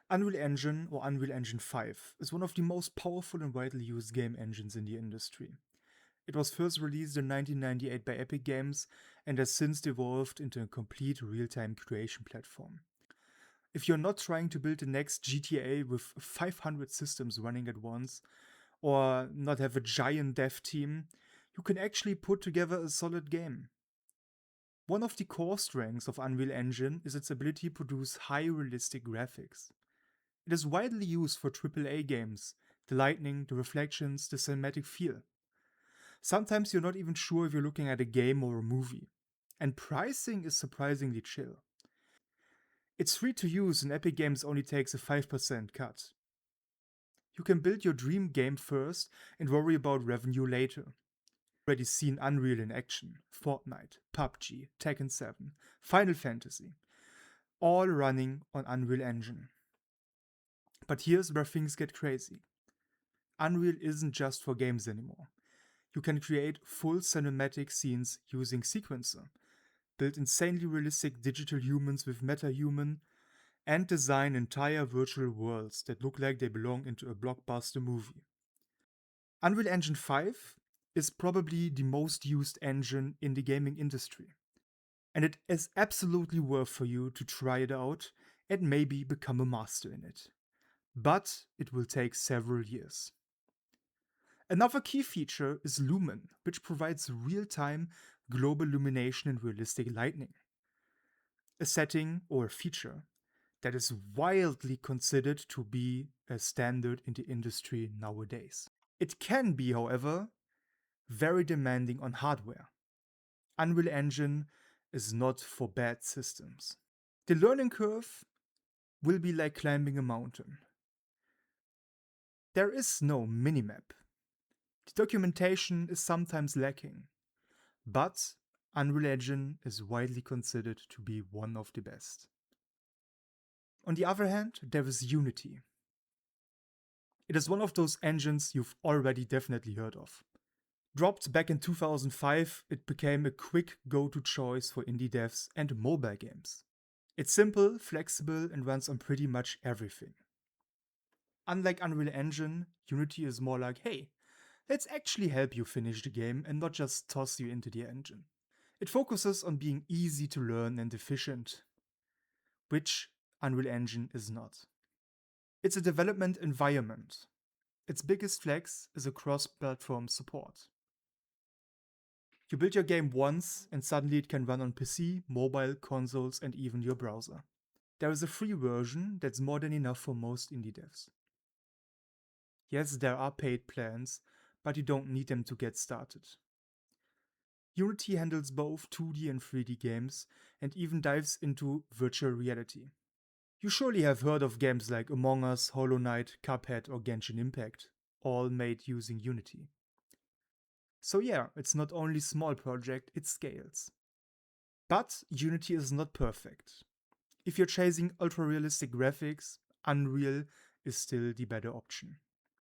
Unreal Engine, or Unreal Engine 5, is one of the most powerful and widely used game engines in the industry. It was first released in 1998 by Epic Games and has since evolved into a complete real-time creation platform. If you're not trying to build the next GTA with 500 systems running at once, or not have a giant dev team, you can actually put together a solid game. One of the core strengths of Unreal Engine is its ability to produce high realistic graphics. It is widely used for AAA games, the lighting, the reflections, the cinematic feel. Sometimes you're not even sure if you're looking at a game or a movie. And pricing is surprisingly chill. It's free to use and Epic Games only takes a 5% cut. You can build your dream game first and worry about revenue later. Already seen Unreal in action, Fortnite, PUBG, Tekken 7, Final Fantasy, all running on Unreal Engine. But here's where things get crazy. Unreal isn't just for games anymore. You can create full cinematic scenes using Sequencer, build insanely realistic digital humans with metahuman, and design entire virtual worlds that look like they belong into a blockbuster movie. Unreal Engine 5 is probably the most used engine in the gaming industry, and it is absolutely worth for you to try it out and maybe become a master in it. But it will take several years. Another key feature is Lumen, which provides real-time global illumination and realistic lighting. A setting or a feature that is wildly considered to be a standard in the industry nowadays. It can be, however, very demanding on hardware. Unreal Engine is not for bad systems. The learning curve will be like climbing a mountain. There is no minimap. The documentation is sometimes lacking, but Unreal Engine is widely considered to be one of the best. On the other hand, there is Unity. It is one of those engines you've already definitely heard of. Dropped back in 2005, it became a quick go-to choice for indie devs and mobile games. It's simple, flexible, and runs on pretty much everything. Unlike Unreal Engine, Unity is more like, hey, let's actually help you finish the game and not just toss you into the engine. It focuses on being easy to learn and efficient, which Unreal Engine is not. It's a development environment. Its biggest flex is a cross-platform support. You build your game once and suddenly it can run on PC, mobile, consoles, and even your browser. There is a free version that's more than enough for most indie devs. Yes, there are paid plans, but you don't need them to get started. Unity handles both 2D and 3D games and even dives into virtual reality. You surely have heard of games like Among Us, Hollow Knight, Cuphead, or Genshin Impact, all made using Unity. So yeah, it's not only a small project, it scales. But Unity is not perfect. If you're chasing ultra-realistic graphics, Unreal is still the better option.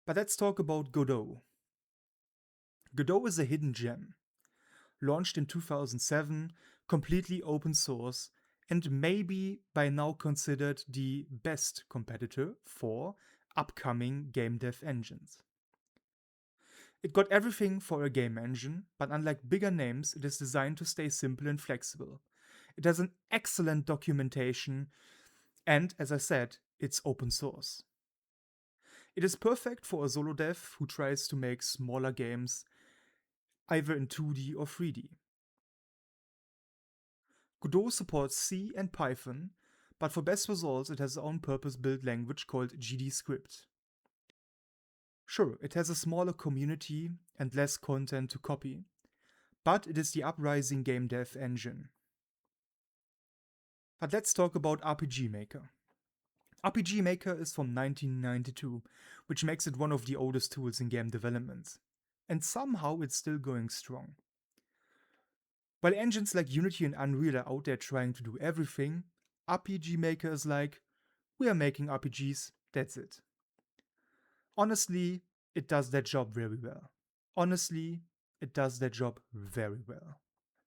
But let's talk about Godot. Godot is a hidden gem. Launched in 2007, completely open source, and maybe by now considered the best competitor for upcoming game dev engines. It got everything for a game engine, but unlike bigger names, it is designed to stay simple and flexible. It has an excellent documentation, and as I said, it's open source. It is perfect for a solo dev who tries to make smaller games, either in 2D or 3D. Godot supports C and Python, but for best results it has its own purpose-built language called GDScript. Sure, it has a smaller community and less content to copy, but it is the uprising game dev engine. But let's talk about RPG Maker. RPG Maker is from 1992, which makes it one of the oldest tools in game development. And somehow it's still going strong. While engines like Unity and Unreal are out there trying to do everything, RPG Maker is like, we are making RPGs, that's it. Honestly, it does that job very well.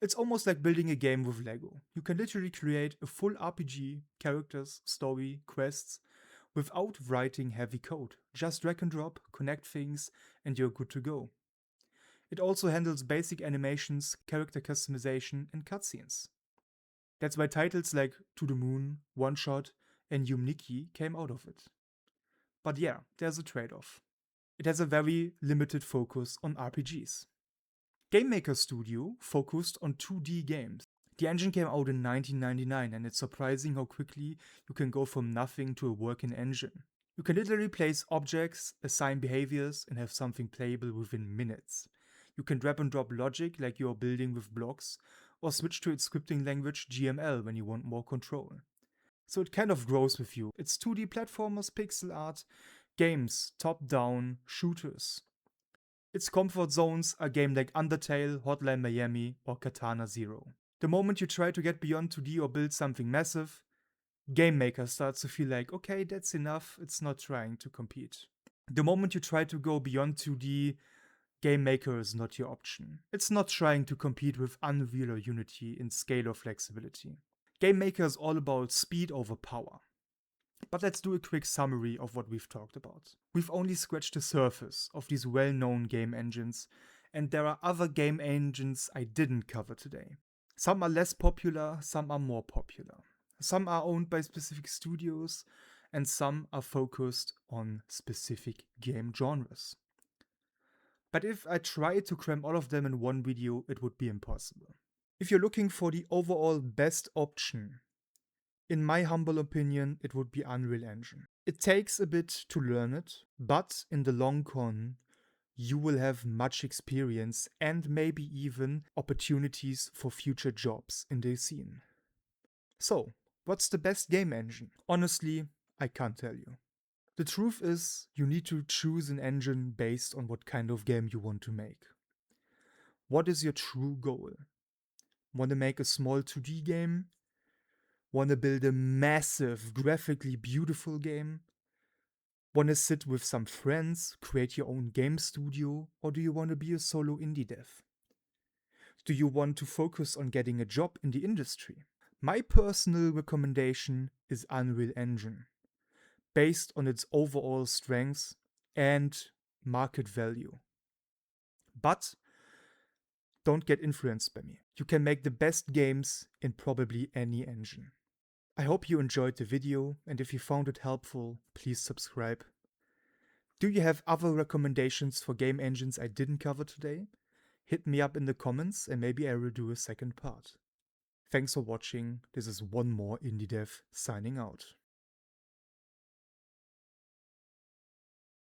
It's almost like building a game with Lego. You can literally create a full RPG, characters, story, quests, without writing heavy code. Just drag and drop, connect things, and you're good to go. It also handles basic animations, character customization, and cutscenes. That's why titles like To the Moon, One Shot, and Yumniki came out of it. But yeah, there's a trade-off. It has a very limited focus on RPGs. Game Maker Studio focused on 2D games. The engine came out in 1999, and it's surprising how quickly you can go from nothing to a working engine. You can literally place objects, assign behaviors, and have something playable within minutes. You can drag and drop logic like you're building with blocks, or switch to its scripting language GML when you want more control. So it kind of grows with you. It's 2D platformers, pixel art, games, top-down, shooters. Its comfort zones are games like Undertale, Hotline Miami, or Katana Zero. The moment you try to get beyond 2D or build something massive, Game Maker starts to feel like, okay, that's enough, it's not trying to compete. The moment you try to go beyond 2D, Game Maker is not your option. It's not trying to compete with Unreal or Unity in scale or flexibility. Game Maker is all about speed over power. But let's do a quick summary of what we've talked about. We've only scratched the surface of these well-known game engines, and there are other game engines I didn't cover today. Some are less popular, some are more popular. Some are owned by specific studios, and some are focused on specific game genres. But if I tried to cram all of them in one video, it would be impossible. If you're looking for the overall best option, in my humble opinion, it would be Unreal Engine. It takes a bit to learn it, but in the long run, you will have much experience and maybe even opportunities for future jobs in the scene. So, what's the best game engine? Honestly, I can't tell you. The truth is, you need to choose an engine based on what kind of game you want to make. What is your true goal? Want to make a small 2D game? Want to build a massive, graphically beautiful game? Want to sit with some friends, create your own game studio, or do you want to be a solo indie dev? Do you want to focus on getting a job in the industry? My personal recommendation is Unreal Engine, based on its overall strengths and market value. But don't get influenced by me. You can make the best games in probably any engine. I hope you enjoyed the video, and if you found it helpful, please subscribe. Do you have other recommendations for game engines I didn't cover today? Hit me up in the comments and maybe I will do a second part. Thanks for watching. This is one more IndieDev signing out.